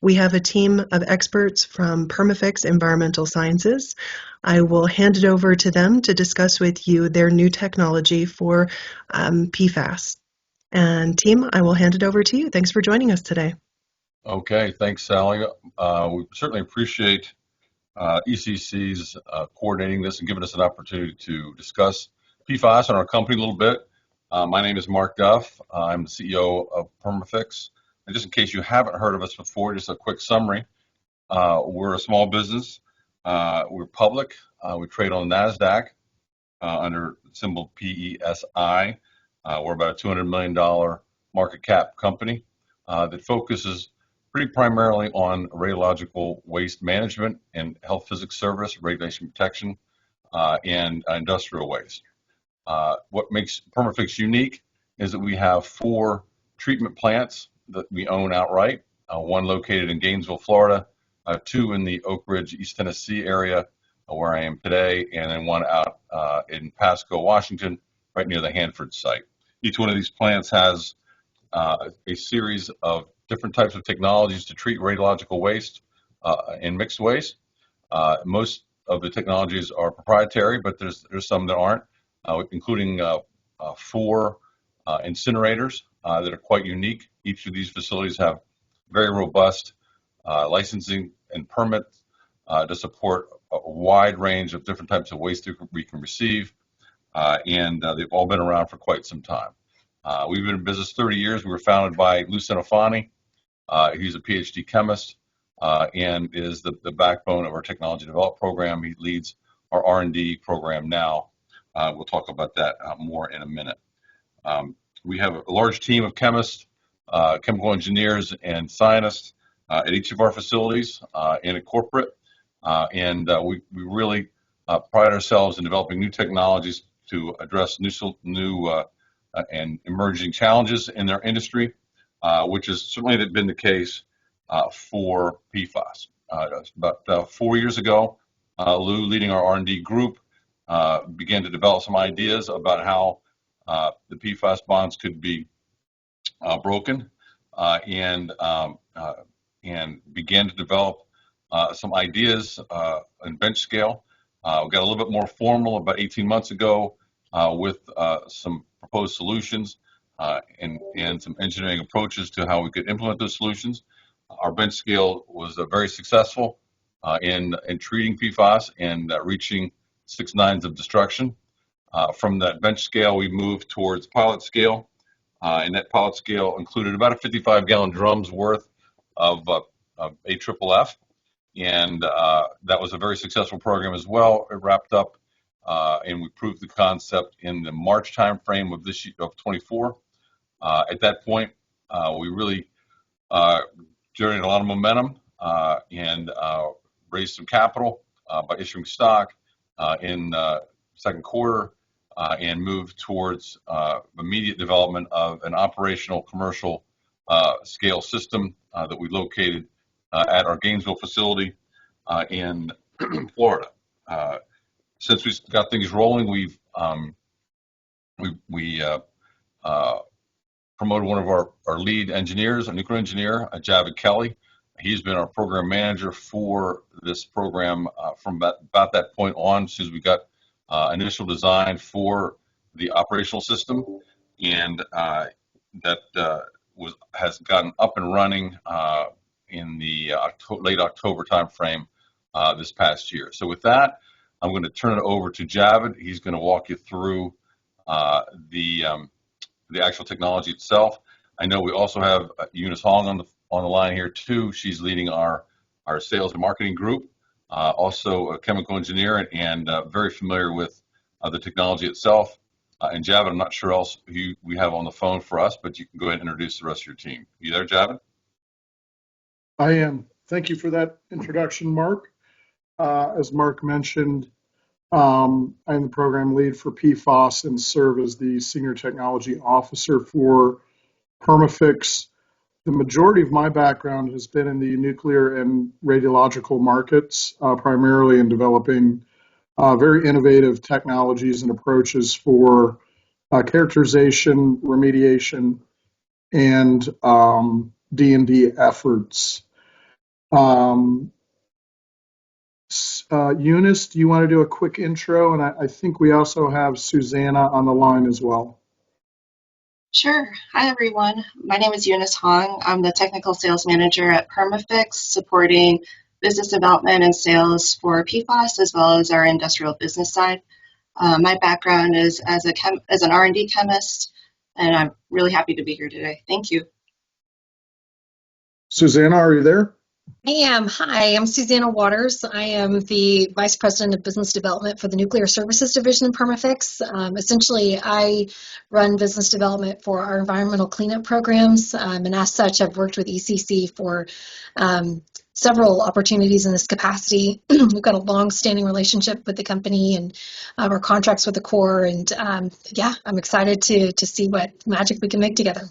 We have a team of experts from Permafix Environmental Sciences. I will hand it over to them to discuss with you their new technology for PFAS. And team, I will hand it over to you. Thanks for joining us today. Okay, thanks, Sally. We certainly appreciate ECC's coordinating this and giving us an opportunity to discuss PFAS and our company a little bit. My name is Mark Duff. I'm the CEO of Permafix. And just in case you haven't heard of us before, just a quick summary. We're a small business. We're public. We trade on NASDAQ under the symbol PESI. We're about a $200 million market cap company that focuses pretty primarily on radiological waste management and health physics service, radiation protection, and industrial waste. What makes Permafix unique is that we have 4 treatment plants that we own outright, one located in Gainesville, Florida, 2 in the Oak Ridge, East Tennessee area, where I am today, and then one out in Pasco, Washington, right near the Hanford site. Each one of these plants has a series of different types of technologies to treat radiological waste and mixed waste. Most of the technologies are proprietary, but there's some that aren't, including 4 incinerators that are quite unique. Each of these facilities have very robust licensing and permits to support a wide range of different types of waste that we can receive, and they've all been around for quite some time. We've been in business 30 years. We were founded by Lou Centofanti. He's a PhD chemist and is the backbone of our technology development program. He leads our R&D program now. We'll talk about that more in a minute. We have a large team of chemists, chemical engineers, and scientists at each of our facilities and at corporate. And we really pride ourselves in developing new technologies to address new and emerging challenges in their industry, which has certainly been the case for PFAS. About 4 years ago, Lou, leading our R&D group, began to develop some ideas about how the PFAS bonds could be broken, and began to develop some ideas on bench scale. We got a little bit more formal about 18 months ago with some proposed solutions and some engineering approaches to how we could implement those solutions. Our bench scale was very successful in treating PFAS and reaching 6 nines of destruction. From that bench scale, we moved towards pilot scale, and that pilot scale included about a 55-gallon drum's worth of AFFF, and that was a very successful program as well. It wrapped up, and we proved the concept in the March timeframe of this year, of 24. At that point, we really generated a lot of momentum and raised some capital by issuing stock in second quarter, and moved towards immediate development of an operational commercial scale system that we located at our Gainesville facility in Florida. Since we got things rolling, we've promoted one of our lead engineers, a nuclear engineer, Javid Kelly. He's been our program manager for this program from about that point on, since we got initial design for the operational system, and that has gotten up and running in the late October timeframe this past year. So with that, I'm going to turn it over to Javid. He's going to walk you through the actual technology itself. I know we also have Eunice Hong on the line here too. She's leading our sales and marketing group, also a chemical engineer and very familiar with the technology itself. And Javid, I'm not sure else who we have on the phone for us, but you can go ahead and introduce the rest of your team. You there, Javid? I am. Thank you for that introduction, Mark. As Mark mentioned, I'm the program lead for PFAS and serve as the senior technology officer for Permafix. The majority of my background has been in the nuclear and radiological markets, primarily in developing very innovative technologies and approaches for characterization, remediation, and D&D efforts. Um, Eunice, do you want to do a quick intro? And I think we also have Susanna on the line as well. Sure. Hi, everyone. My name is Eunice Hong. I'm the Technical Sales Manager at Permafix, supporting business development and sales for PFAS as well as our industrial business side. My background is as an R&D chemist, and I'm really happy to be here today. Thank you. Susanna, are you there? I am. Hi, I'm Susanna Waters. I am the Vice President of Business Development for the Nuclear Services Division in Permafix. Essentially, I run business development for our environmental cleanup programs, and as such, I've worked with ECC for several opportunities in this capacity. We've got a long-standing relationship with the company and our contracts with the Corps, and yeah, I'm excited to see what magic we can make together.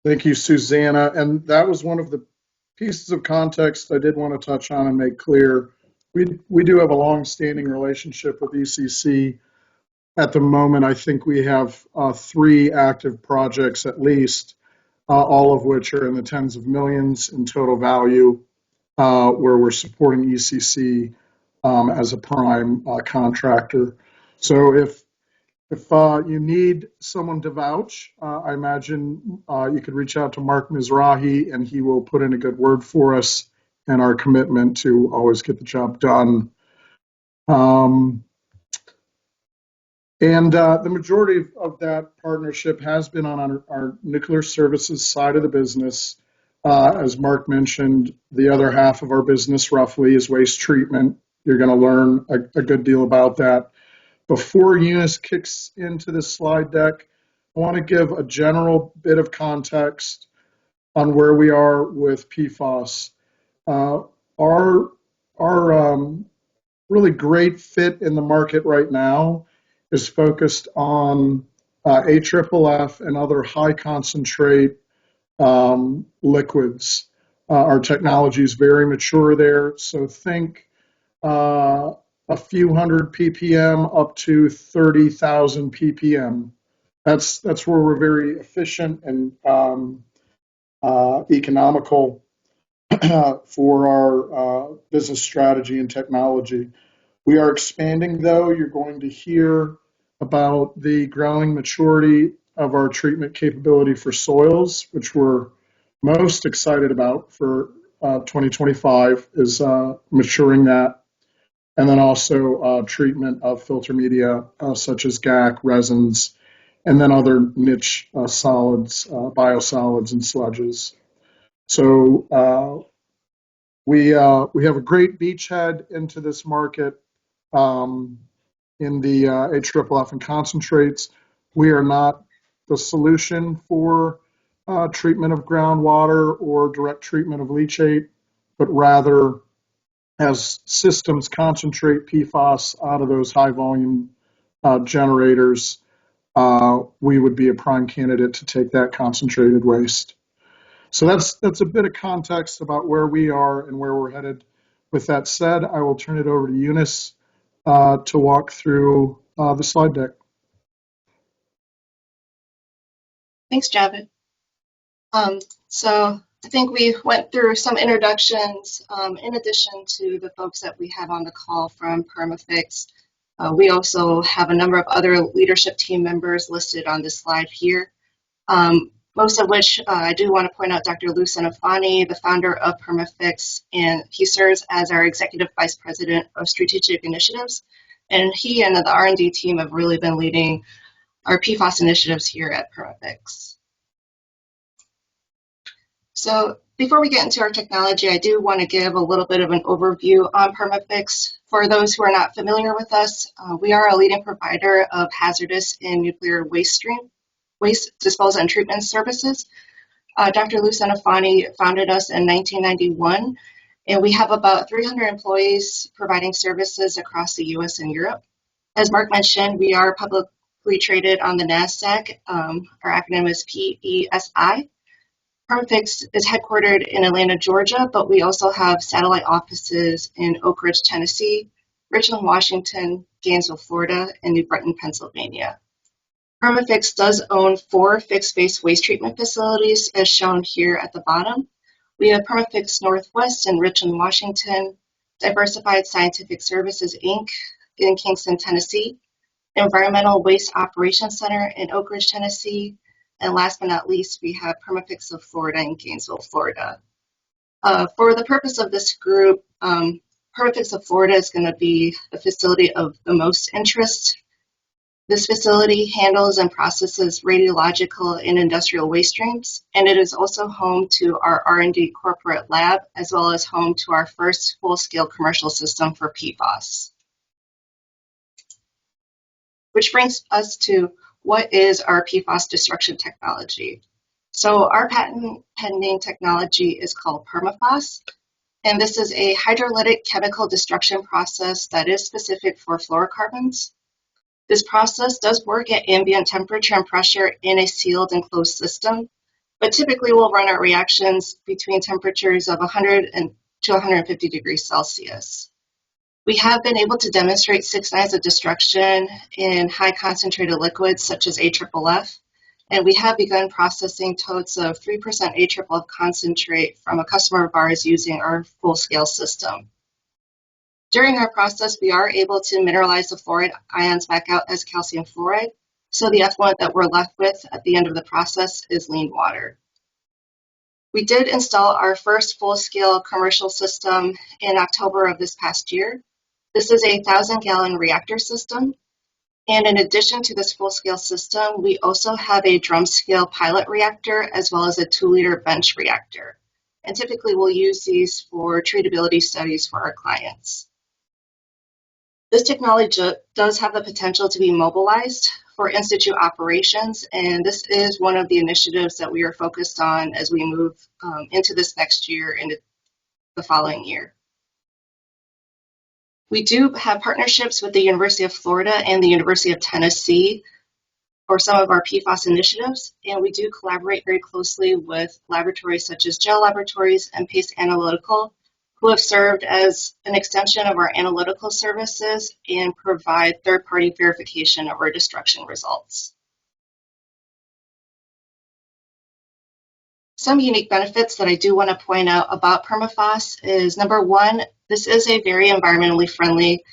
Thank you, Susanna. And that was one of the pieces of context I did want to touch on and make clear. We do have a long-standing relationship with ECC. At the moment, I think we have 3 active projects at least, all of which are in the tens of millions in total value, where we're supporting ECC as a prime contractor. So if you need someone to vouch, I imagine you could reach out to Mark Mizrahi, and he will put in a good word for us and our commitment to always get the job done. The majority of that partnership has been on our nuclear services side of the business. As Mark mentioned, the other half of our business roughly is waste treatment. You're going to learn a good deal about that. Before Eunice kicks into the slide deck, I want to give a general bit of context on where we are with PFAS. Our really great fit in the market right now is focused on AFFF and other high concentrate liquids. Our technology is very mature there, so think a few hundred ppm up to 30,000 ppm. That's where we're very efficient and economical for our business strategy and technology. We are expanding, though. You're going to hear about the growing maturity of our treatment capability for soils, which we're most excited about for 2025, is maturing that. And then also treatment of filter media such as GAC, resins, and then other niche solids, biosolids, and sludges. So we have a great beachhead into this market in the AFFF and concentrates. We are not the solution for treatment of groundwater or direct treatment of leachate, but rather as systems concentrate PFAS out of those high volume generators, we would be a prime candidate to take that concentrated waste. So that's a bit of context about where we are and where we're headed. With that said, I will turn it over to Eunice to walk through the slide deck. Thanks, Javed. So I think we went through some introductions in addition to the folks that we have on the call from Permafix. We also have a number of other leadership team members listed on this slide here, most of which I do want to point out Dr. Lou Senafani, the founder of Permafix, and he serves as our Executive Vice President of Strategic Initiatives. And he and the R&D team have really been leading our PFAS initiatives here at Permafix. So before we get into our technology, I do want to give a little bit of an overview on Permafix. For those who are not familiar with us, we are a leading provider of hazardous and nuclear waste disposal and treatment services. Dr. Lou Senafani founded us in 1991, and we have about 300 employees providing services across the US and Europe. As Mark mentioned, we are publicly traded on the NASDAQ. Our acronym is PESI. Permafix is headquartered in Atlanta, Georgia, but we also have satellite offices in Oak Ridge, Tennessee, Richland, Washington, Gainesville, Florida, and New Britain, Pennsylvania. Permafix does own 4 fixed-base waste treatment facilities, as shown here at the bottom. We have Perma-Fix Northwest in Richland, Washington, Diversified Scientific Services, Inc. in Kingston, Tennessee, Environmental Waste Operations Center in Oak Ridge, Tennessee, and last but not least, we have Perma-Fix of Florida in Gainesville, Florida. For the purpose of this group, Perma-Fix of Florida is going to be the facility of the most interest. This facility handles and processes radiological and industrial waste streams, and it is also home to our R&D corporate lab, as well as home to our first full-scale commercial system for PFAS. Which brings us to what is our PFAS destruction technology. So our patent pending technology is called PermaFAS, and this is a hydrolytic chemical destruction process that is specific for fluorocarbons. This process does work at ambient temperature and pressure in a sealed and closed system, but typically we'll run our reactions between temperatures of 100 to 150 degrees Celsius. We have been able to demonstrate 6 nines of destruction in high concentrated liquids such as AFFF, and we have begun processing totes of 3% AFFF concentrate from a customer of ours using our full-scale system. During our process, we are able to mineralize the fluoride ions back out as calcium fluoride, so the effluent that we're left with at the end of the process is lean water. We did install our first full-scale commercial system in October of this past year. This is a 1,000-gallon reactor system, and in addition to this full-scale system, we also have a drum-scale pilot reactor as well as a 2-liter bench reactor. And typically we'll use these for treatability studies for our clients. This technology does have the potential to be mobilized for in-situ operations, and this is one of the initiatives that we are focused on as we move into this next year and the following year. We do have partnerships with the University of Florida and the University of Tennessee for some of our PFAS initiatives, and we do collaborate very closely with laboratories such as Gel Laboratories and Pace Analytical, who have served as an extension of our analytical services and provide third-party verification of our destruction results. Some unique benefits that I do want to point out about PermaFAS is, number one, this is a very environmentally friendly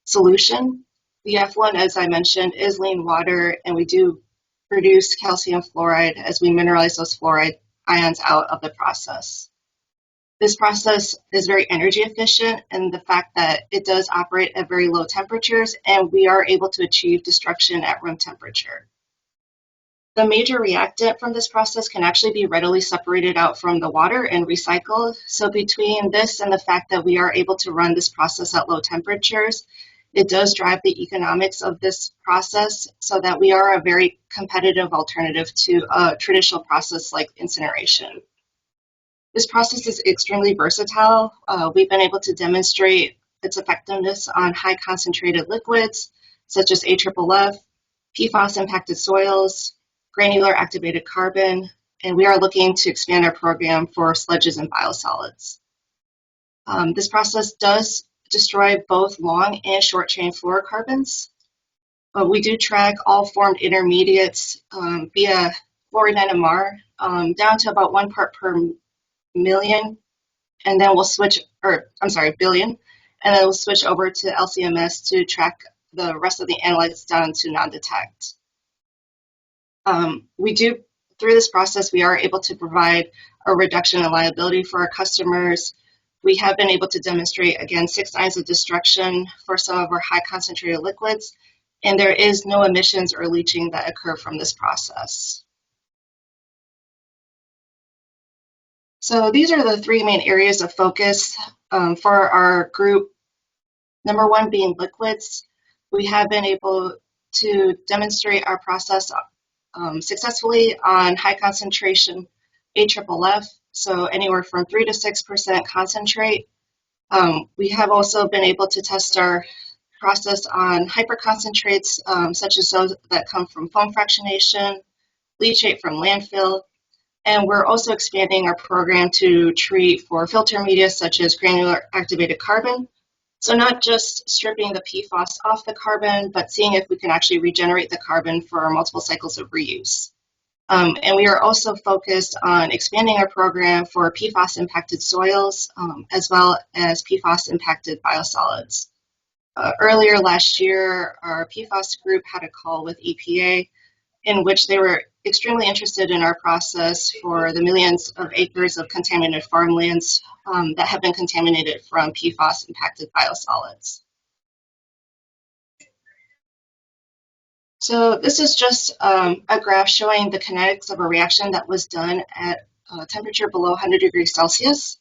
solution. The effluent, as I mentioned, is lean water, and we do produce calcium fluoride as we mineralize those fluoride ions out of the process. This process is very energy efficient in the fact that it does operate at very low temperatures, and we are able to achieve destruction at room temperature. The major reactant from this process can actually be readily separated out from the water and recycled. So between this and the fact that we are able to run this process at low temperatures, it does drive the economics of this process so that we are a very competitive alternative to a traditional process like incineration. This process is extremely versatile. We've been able to demonstrate its effectiveness on high concentrated liquids such as AFFF, PFAS impacted soils, granular activated carbon, and we are looking to expand our program for sludges and biosolids. This process does destroy both long and short chain fluorocarbons, but we do track all formed intermediates via fluoride NMR down to about 1 part per million, and then we'll switch, billion, and then we'll switch over to LCMS to track the rest of the analytes down to non-detect. Through this process, we are able to provide a reduction in liability for our customers. We have been able to demonstrate, again, 6 nines of destruction for some of our high concentrated liquids, and there is no emissions or leaching that occur from this process. So these are the 3 main areas of focus for our group. Number 1 being liquids. We have been able to demonstrate our process successfully on high concentration AFFF, so anywhere from 3 to 6% concentrate. We have also been able to test our process on hyperconcentrates, such as those that come from foam fractionation, leachate from landfill, and we're also expanding our program to treat for filter media such as granular activated carbon. So not just stripping the PFAS off the carbon, but seeing if we can actually regenerate the carbon for multiple cycles of reuse. And we are also focused on expanding our program for PFAS-impacted soils, as well as PFAS-impacted biosolids. Earlier last year, our PFAS group had a call with EPA in which they were extremely interested in our process for the millions of acres of contaminated farmlands that have been contaminated from PFAS-impacted biosolids. So this is just a graph showing the kinetics of a reaction that was done at a temperature below 100 degrees Celsius.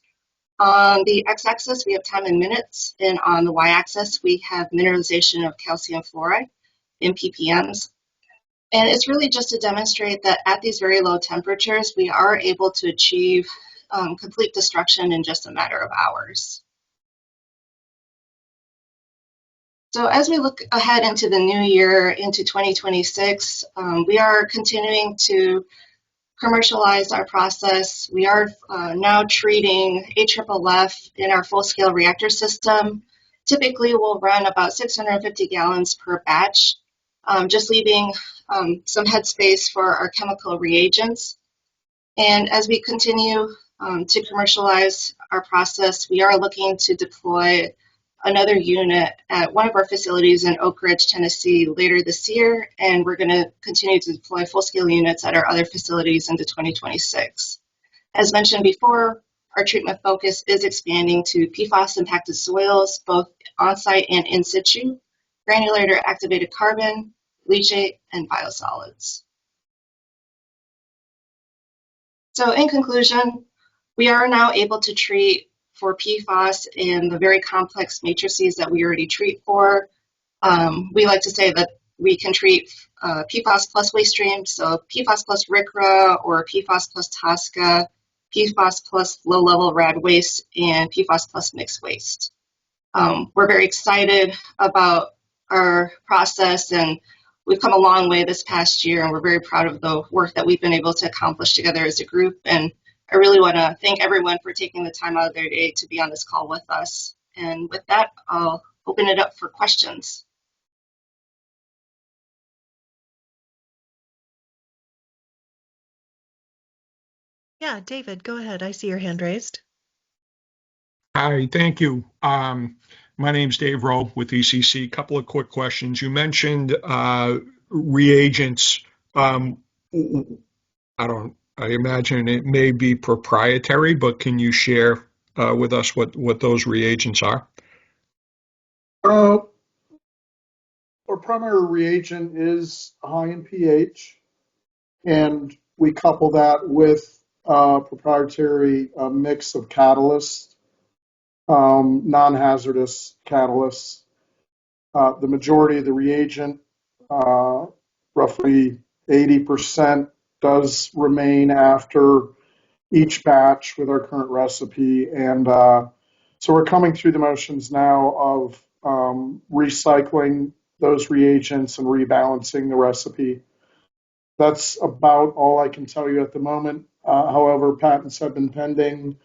On the x-axis, we have time in minutes, and on the y-axis, we have mineralization of calcium fluoride in ppms. And it's really just to demonstrate that at these very low temperatures, we are able to achieve complete destruction in just a matter of hours. So as we look ahead into the new year, into 2026, we are continuing to commercialize our process. We are now treating AFFF in our full-scale reactor system. Typically, we'll run about 650 gallons per batch, just leaving some headspace for our chemical reagents. And as we continue to commercialize our process, we are looking to deploy another unit at one of our facilities in Oak Ridge, Tennessee later this year, and we're going to continue to deploy full-scale units at our other facilities into 2026. As mentioned before, our treatment focus is expanding to PFAS-impacted soils, both on-site and in situ, granulated activated carbon, leachate, and biosolids. So in conclusion, we are now able to treat for PFAS in the very complex matrices that we already treat for. We like to say that we can treat PFAS plus waste streams, so PFAS plus RCRA or PFAS plus TSCA, PFAS plus low-level rad waste, and PFAS plus mixed waste. We're very excited about our process, and we've come a long way this past year, and we're very proud of the work that we've been able to accomplish together as a group. And I really want to thank everyone for taking the time out of their day to be on this call with us. And with that, I'll open it up for questions. Yeah, David, go ahead. I see your hand raised. Hi, thank you. My name's Dave Rowe with ECC. Couple of quick questions. You mentioned reagents. I imagine it may be proprietary, but can you share with us what those reagents are? Our primary reagent is high in pH, and we couple that with a proprietary mix of catalysts, non-hazardous catalysts. The majority of the reagent, roughly 80%, does remain after each batch with our current recipe. And so we're coming through the motions now of recycling those reagents and rebalancing the recipe. That's about all I can tell you at the moment. However, patents have been pending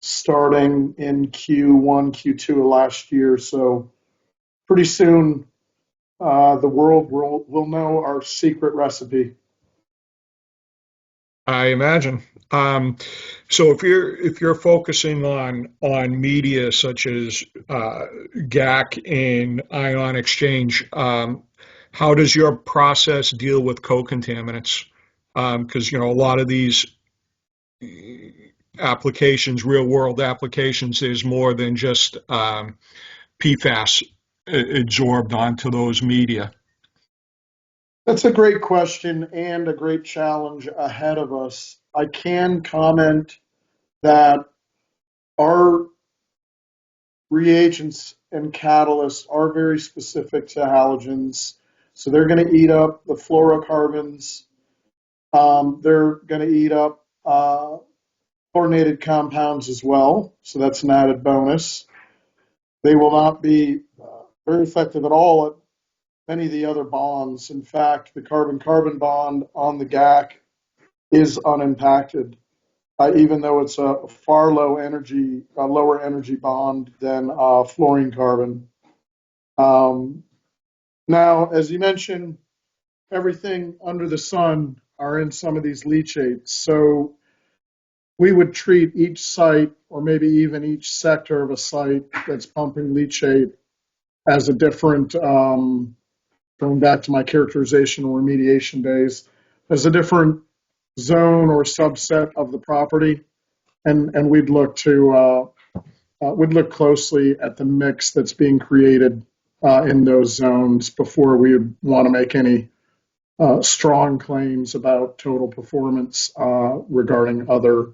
starting in Q1, Q2 of last year. So pretty soon, the world will know our secret recipe. I imagine. So if you're focusing on media such as GAC and ion exchange, how does your process deal with co-contaminants? Because a lot of these applications, real world applications, there's more than just PFAS absorbed onto those media. That's a great question and a great challenge ahead of us. I can comment that our reagents and catalysts are very specific to halogens. So they're going to eat up the fluorocarbons. They're going to eat up chlorinated compounds as well. So that's an added bonus. They will not be very effective at all at many of the other bonds. In fact, the carbon-carbon bond on the GAC is unimpacted, even though it's a far lower energy bond than fluorine carbon. Now, as you mentioned, everything under the sun are in some of these leachates. So we would treat each site, or maybe even each sector of a site that's pumping leachate, as a different, going back to my characterization or remediation days, as a different zone or subset of the property. And we'd look closely at the mix that's being created in those zones before we would want to make any strong claims about total performance regarding other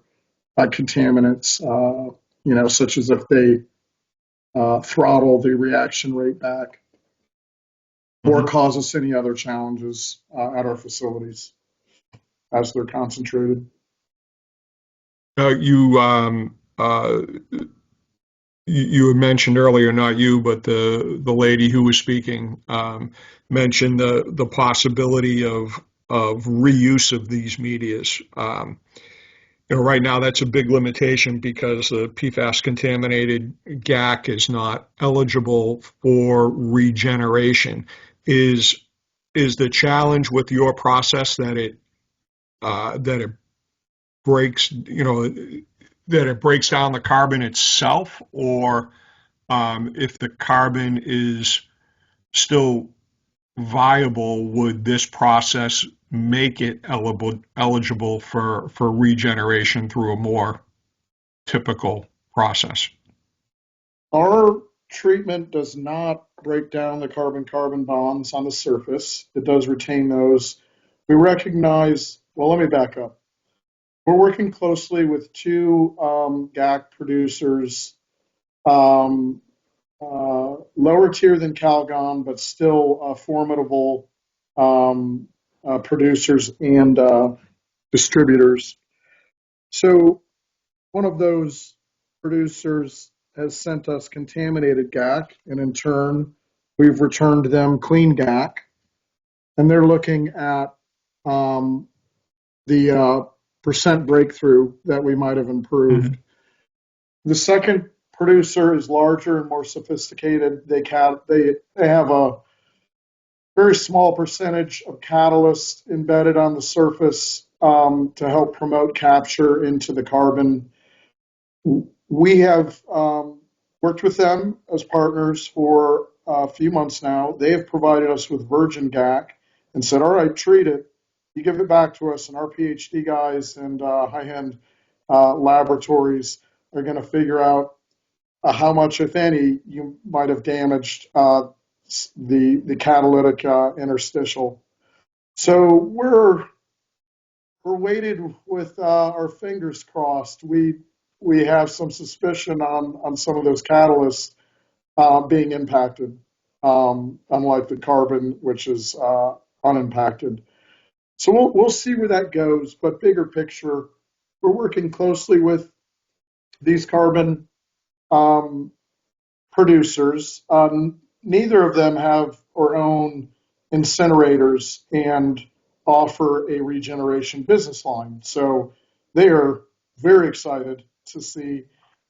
contaminants, such as if they throttle the reaction rate back or cause us any other challenges at our facilities as they're concentrated. You had mentioned earlier, not you, but the lady who was speaking mentioned the possibility of reuse of these medias. Right now that's a big limitation because the PFAS contaminated GAC is not eligible for regeneration. Is the challenge with your process that it breaks, that it breaks down the carbon itself, or if the carbon is still viable, would this process make it eligible for regeneration through a more typical process? Our treatment does not break down the carbon-carbon bonds on the surface. It does retain those. We recognize, well, let me back up. We're working closely with two GAC producers, lower tier than Calgon, but still formidable producers and distributors. So one of those producers has sent us contaminated GAC, and in turn, we've returned them clean GAC, and they're looking at the percent breakthrough that we might have improved. Mm-hmm. The second producer is larger and more sophisticated. They have a very small percentage of catalyst embedded on the surface to help promote capture into the carbon. We have worked with them as partners for a few months now. They have provided us with virgin GAC and said, all right, treat it. You give it back to us, and our PhD guys and high-end laboratories are going to figure out how much, if any, you might have damaged the catalytic interstitial. So we're weighted with our fingers crossed. We have some suspicion on some of those catalysts being impacted, unlike the carbon, which is unimpacted. So we'll see where that goes. But bigger picture, we're working closely with these carbon producers. Neither of them have or own incinerators and offer a regeneration business line. So they are very excited to see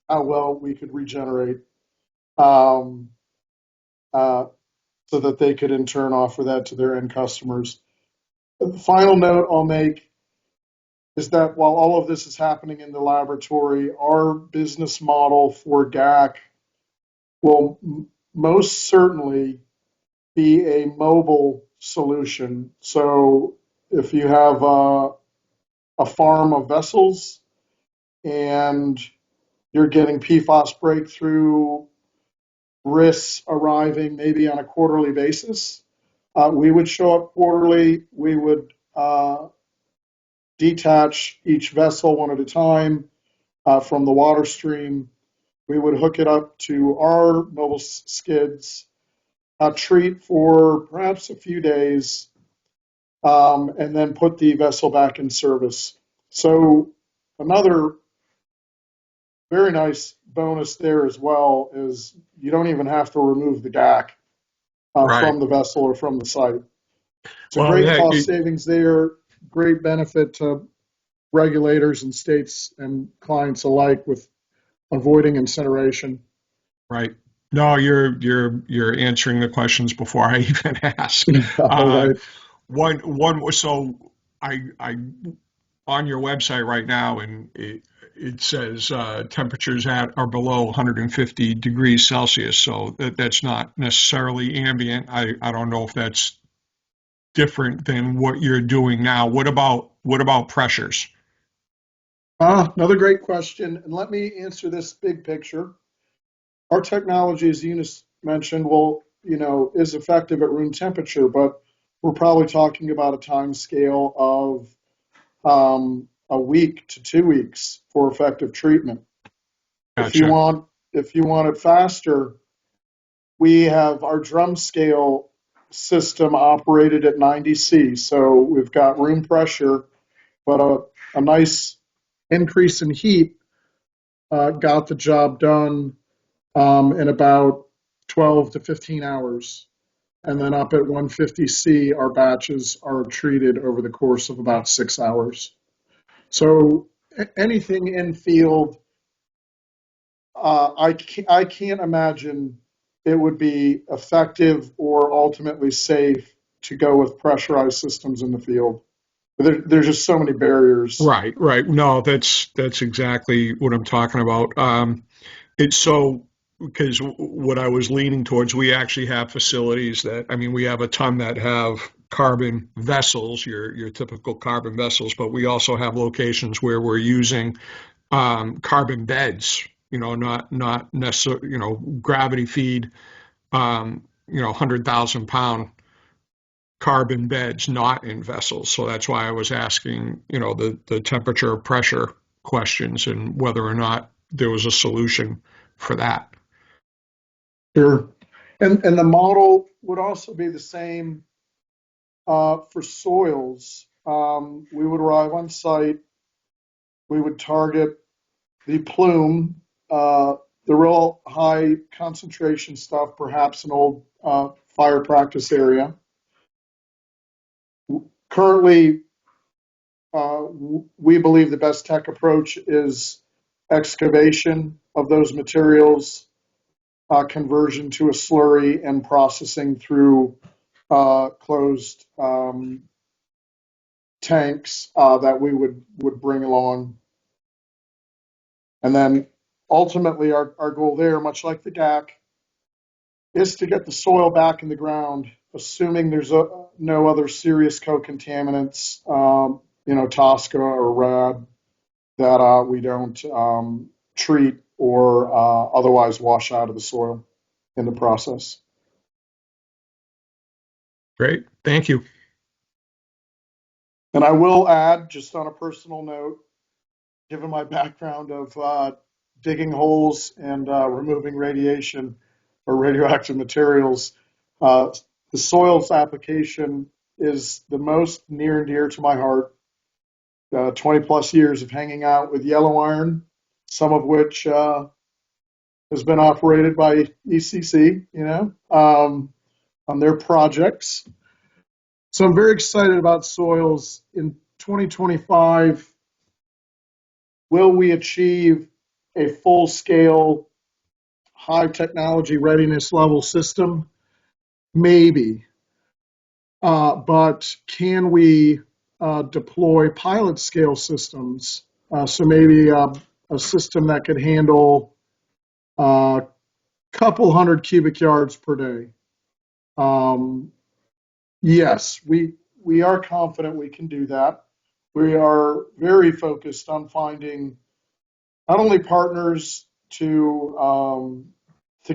how well we could regenerate so that they could in turn offer that to their end customers. The final note I'll make is that while all of this is happening in the laboratory, our business model for GAC will most certainly be a mobile solution. So if you have a farm of vessels and you're getting PFAS breakthrough risks arriving maybe on a quarterly basis, we would show up quarterly. We would detach each vessel one at a time from the water stream. We would hook it up to our mobile skids, treat for perhaps a few days, and then put the vessel back in service. So another very nice bonus there as well is you don't even have to remove the GAC from the vessel or from the site. It's a great cost savings there, great benefit to regulators and states and clients alike with avoiding incineration. Right. No, you're answering the questions before I even ask. Right. So I on your website right now, and it says temperatures are below 150 degrees Celsius, so that's not necessarily ambient. I don't know if that's different than what you're doing now. What about pressures? Another great question, and let me answer this big picture. Our technology, as Eunice mentioned, is effective at room temperature, but we're probably talking about a time scale of a week to 2 weeks for effective treatment. If you Gotcha. want, if you want it faster, we have our drum scale system operated at 90 C. So we've got room pressure, but a nice increase in heat got the job done in about 12 to 15 hours. And then up at 150 C, our batches are treated over the course of about 6 hours. So anything in field, I can't imagine it would be effective or ultimately safe to go with pressurized systems in the field. There's just so many barriers. Right, right. No, that's exactly what I'm talking about. It's so because what I was leaning towards, we actually have facilities that, I mean, we have a ton that have carbon vessels, your typical carbon vessels, but we also have locations where we're using carbon beds. Not necessarily, gravity feed, 100,000 pound carbon beds, not in vessels. So that's why I was asking, the temperature pressure questions and whether or not there was a solution for that. Sure. And the model would also be the same for soils. We would arrive on site, we would target the plume, the real high concentration stuff, perhaps an old fire practice area. Currently, we believe the best tech approach is excavation of those materials, conversion to a slurry, and processing through closed tanks that we would bring along. And then ultimately, our goal there, much like the GAC, is to get the soil back in the ground, assuming there's no other serious co-contaminants, Tosca or RAD, that we don't treat or otherwise wash out of the soil in the process. Great. Thank you. And I will add, just on a personal note, given my background of digging holes and removing radiation or radioactive materials, the soils application is the most near and dear to my heart. 20 plus years of hanging out with yellow iron, some of which has been operated by ECC, on their projects. So I'm very excited about soils. In 2025, will we achieve a full-scale, high technology readiness level system? Maybe. But can we deploy pilot scale systems? So maybe a system that could handle a couple hundred cubic yards per day. Yes, we are confident we can do that. We are very focused on finding not only partners to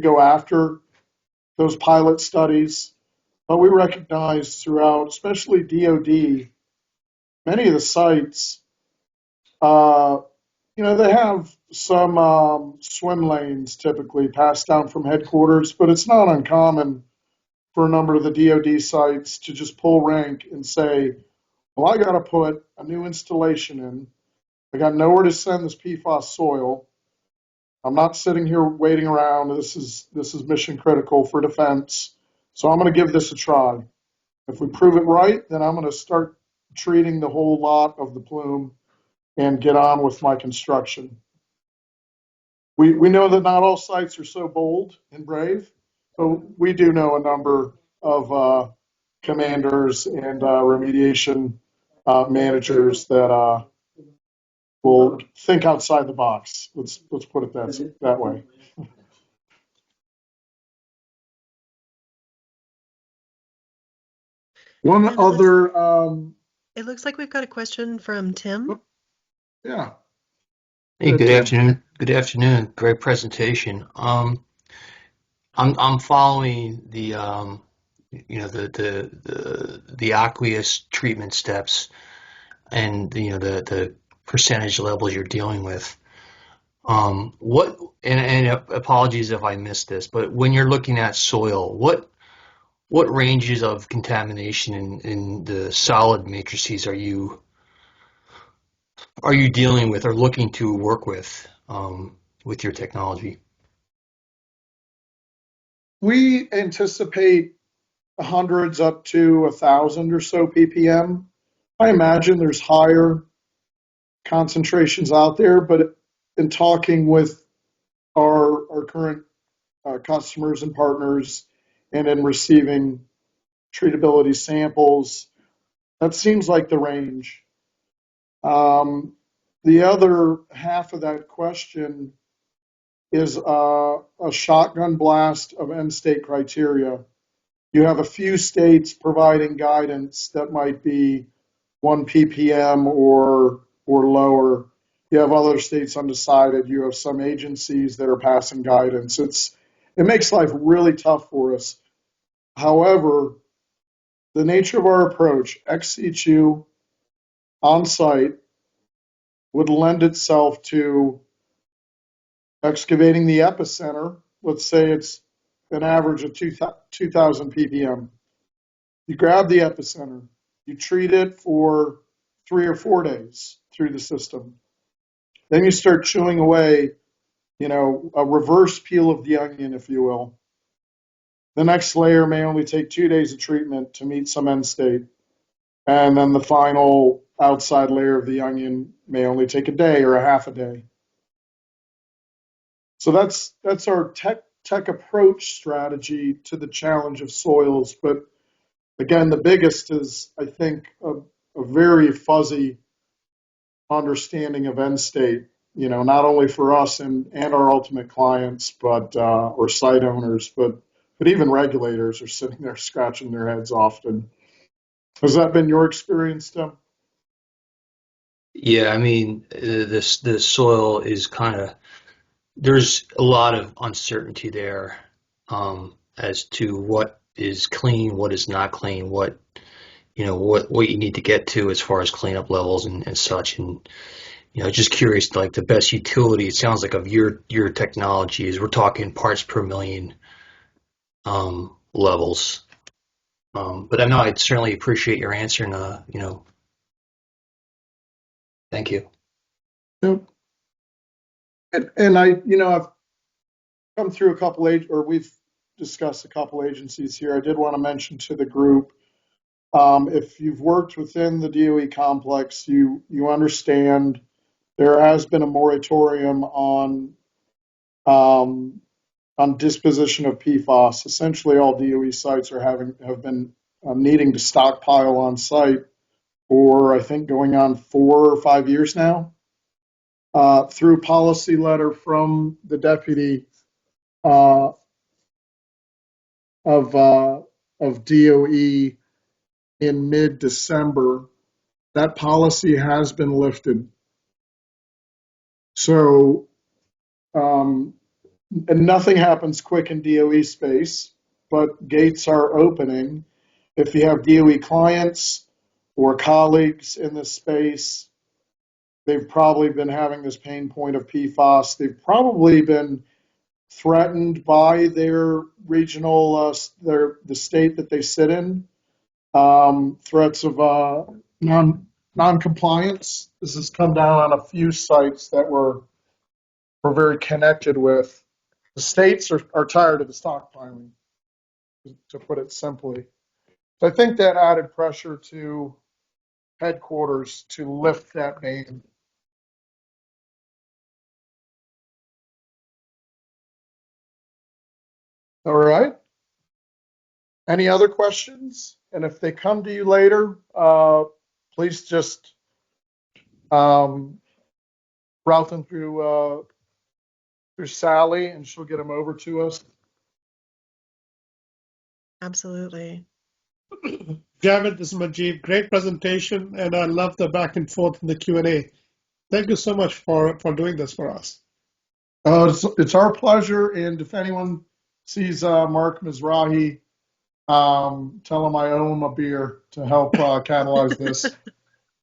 go after those pilot studies, but we recognize throughout, especially DoD, many of the sites, they have some swim lanes typically passed down from headquarters, but it's not uncommon for a number of the DoD sites to just pull rank and say, well, I got to put a new installation in. I got nowhere to send this PFAS soil. I'm not sitting here waiting around. This is mission critical for defense. So I'm going to give this a try. If we prove it right, then I'm going to start treating the whole lot of the plume and get on with my construction. We know that not all sites are so bold and brave, but we do know a number of commanders and remediation managers that will think outside the box. Let's put it that way. One And other, it looks like we've got a question from Tim. yeah. Hey, Good, good Tim. afternoon. Good afternoon. Great presentation. I'm following the the aqueous treatment steps and the percentage levels you're dealing with. What and apologies if I missed this, but when you're looking at soil, what ranges of contamination in the solid matrices are you dealing with or looking to work with your technology? We anticipate hundreds up to 1,000 or so ppm. I imagine there's higher concentrations out there, but in talking with our current customers and partners and in receiving treatability samples, that seems like the range. The other half of that question is a shotgun blast of end state criteria. You have a few states providing guidance that might be 1 ppm or lower. You have other states undecided. You have some agencies that are passing guidance. It makes life really tough for us. However, the nature of our approach, ex situ, on site, would lend itself to excavating the epicenter. Let's say it's an average of 2,000 ppm. You grab the epicenter, you treat it for 3 or 4 days through the system. Then you start chewing away, a reverse peel of the onion, if you will. The next layer may only take 2 days of treatment to meet some end state. And then the final outside layer of the onion may only take a day or a half a day. So that's our tech approach strategy to the challenge of soils. But again, the biggest is, I think, a very fuzzy understanding of end state, not only for us and our ultimate clients, but or site owners, but even regulators are sitting there scratching their heads often. Has that been your experience, Tim? Yeah, I mean, the soil is there's a lot of uncertainty there as to what is clean, what is not clean, what you need to get to as far as cleanup levels and such. And just curious, like the best utility, it sounds like of your technology is we're talking parts per million levels. But I know I'd certainly appreciate your answer and thank you. Yep. And I've come through we've discussed a couple agencies here. I did want to mention to the group, if you've worked within the DOE complex, you understand there has been a moratorium um, on disposition of PFAS. Essentially, all DOE sites have been needing to stockpile on site for, I think, going on 4 or 5 years now. Through policy letter from the deputy uh, of DOE in mid-December, that policy has been lifted. So, and nothing happens quick in DOE space, but gates are opening. If you have DOE clients or colleagues in this space, they've probably been having this pain point of PFAS. They've probably been threatened by their regional, the state that they sit in, threats of non-compliance. This has come down on a few sites that we're very connected with. The states are tired of the stockpiling, to put it simply. So I think that added pressure to headquarters to lift that ban. All right. Any other questions? And if they come to you later, please just route them through Sally, and she'll get them over to us. Absolutely. Javed, this is Majid. Great presentation, and I love the back and forth in the Q&A. Thank you so much for doing this for us. It's our pleasure, and if anyone sees Mark Mizrahi, tell him I owe him a beer to help catalyze this.